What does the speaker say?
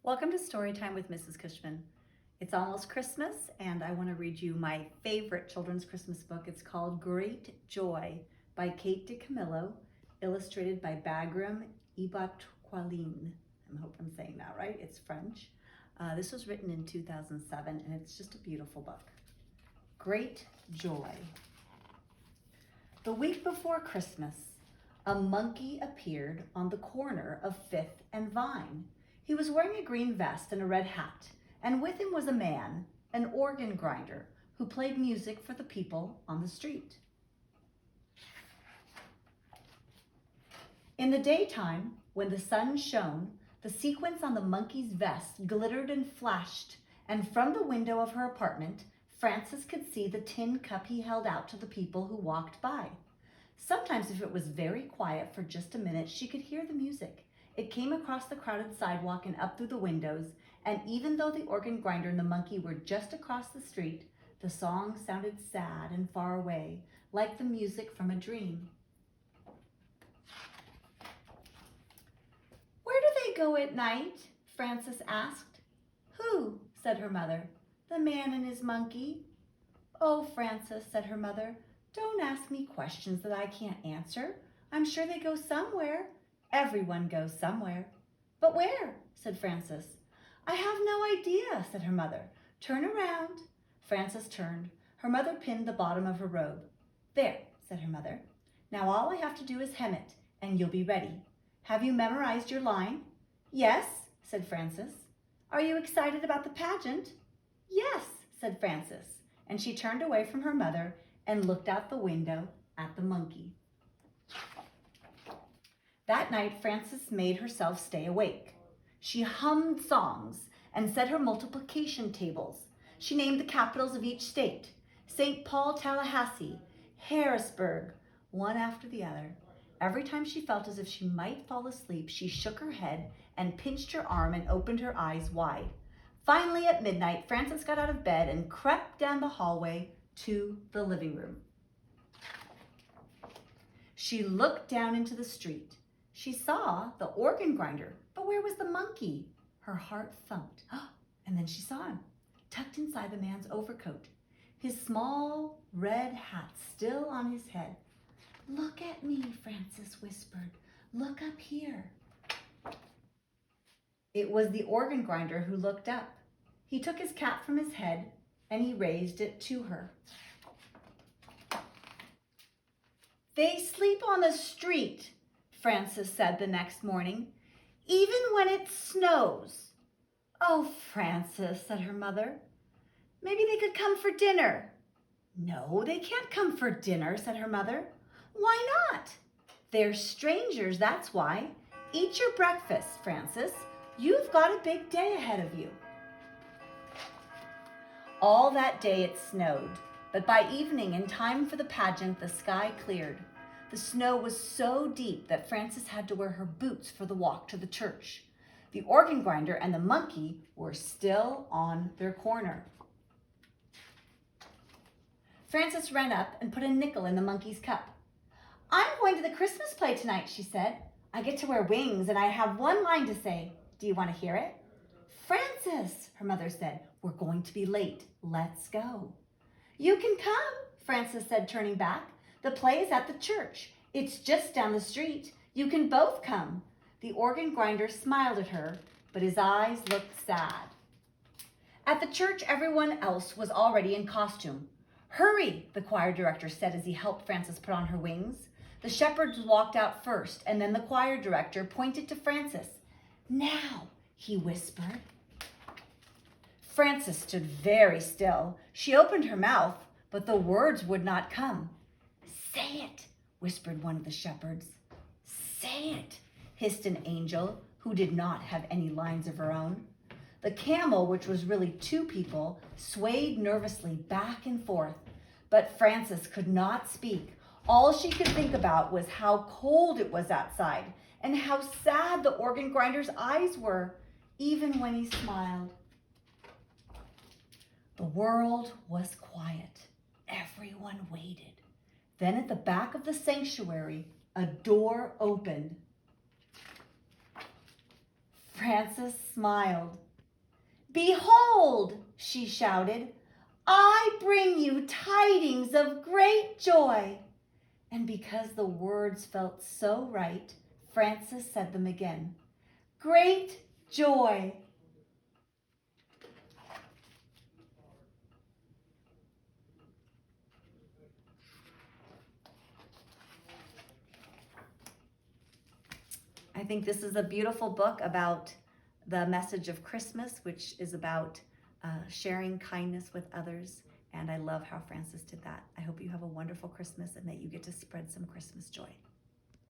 Welcome to Storytime with Mrs. Cushman. It's almost Christmas, and I want to read you my favorite children's Christmas book. It's called Great Joy by Kate Dicamillo, illustrated by Bagram Ibatqualine. I hope I'm saying that right. It's French. This was written in 2007, and it's just a beautiful book. Great Joy. The week before Christmas, a monkey appeared on the corner of Fifth and Vine. He was wearing a green vest and a red hat, and with him was a man, an organ grinder, who played music for the people on the street. In the daytime, when the sun shone, the sequins on the monkey's vest glittered and flashed, and from the window of her apartment, Frances could see the tin cup he held out to the people who walked by. Sometimes, if it was very quiet for just a minute, she could hear the music. It came across the crowded sidewalk and up through the windows, and even though the organ grinder and the monkey were just across the street, the song sounded sad and far away, like the music from a dream. "Where do they go at night?" Frances asked. "Who?" said her mother. "The man and his monkey." "Oh, Frances," said her mother, "don't ask me questions that I can't answer. I'm sure they go somewhere. Everyone goes somewhere." "But where?" said Frances. "I have no idea," said her mother. "Turn around." Frances turned. Her mother pinned the bottom of her robe. "There," said her mother. "Now all I have to do is hem it, and you'll be ready. Have you memorized your line?" "Yes," said Frances. "Are you excited about the pageant?" "Yes," said Frances, and she turned away from her mother and looked out the window at the monkey. That night, Frances made herself stay awake. She hummed songs and said her multiplication tables. She named the capitals of each state: St. Paul, Tallahassee, Harrisburg, one after the other. Every time she felt as if she might fall asleep, she shook her head and pinched her arm and opened her eyes wide. Finally, at midnight, Frances got out of bed and crept down the hallway to the living room. She looked down into the street. She saw the organ grinder, but where was the monkey? Her heart thumped. And then she saw him, tucked inside the man's overcoat, his small red hat still on his head. "Look at me," Frances whispered. "Look up here." It was the organ grinder who looked up. He took his cap from his head and he raised it to her. "They sleep on the street," Frances said the next morning, "even when it snows." "Oh, Frances," said her mother, "maybe they could come for dinner." "No, they can't come for dinner," said her mother. "Why not?" "They're strangers, that's why. Eat your breakfast, Frances. You've got a big day ahead of you." All that day it snowed, but by evening, in time for the pageant, the sky cleared. The snow was so deep that Frances had to wear her boots for the walk to the church. The organ grinder and the monkey were still on their corner. Frances ran up and put a nickel in the monkey's cup. "I'm going to the Christmas play tonight," she said. "I get to wear wings and I have one line to say. Do you want to hear it?" "Frances," her mother said, "we're going to be late. Let's go." "You can come," Frances said, turning back. "The play is at the church. It's just down the street. You can both come." The organ grinder smiled at her, but his eyes looked sad. At the church, everyone else was already in costume. "Hurry," the choir director said as he helped Frances put on her wings. The shepherds walked out first, and then the choir director pointed to Frances. "Now," he whispered. Frances stood very still. She opened her mouth, but the words would not come. "Say it," whispered one of the shepherds. "Say it," hissed an angel who did not have any lines of her own. The camel, which was really two people, swayed nervously back and forth, but Frances could not speak. All she could think about was how cold it was outside and how sad the organ grinder's eyes were, even when he smiled. The world was quiet. Everyone waited. Then at the back of the sanctuary, a door opened. Frances smiled. "Behold," she shouted, "I bring you tidings of great joy." And because the words felt so right, Frances said them again. "Great joy." I think this is a beautiful book about the message of Christmas, which is about sharing kindness with others. And I love how Frances did that. I hope you have a wonderful Christmas and that you get to spread some Christmas joy.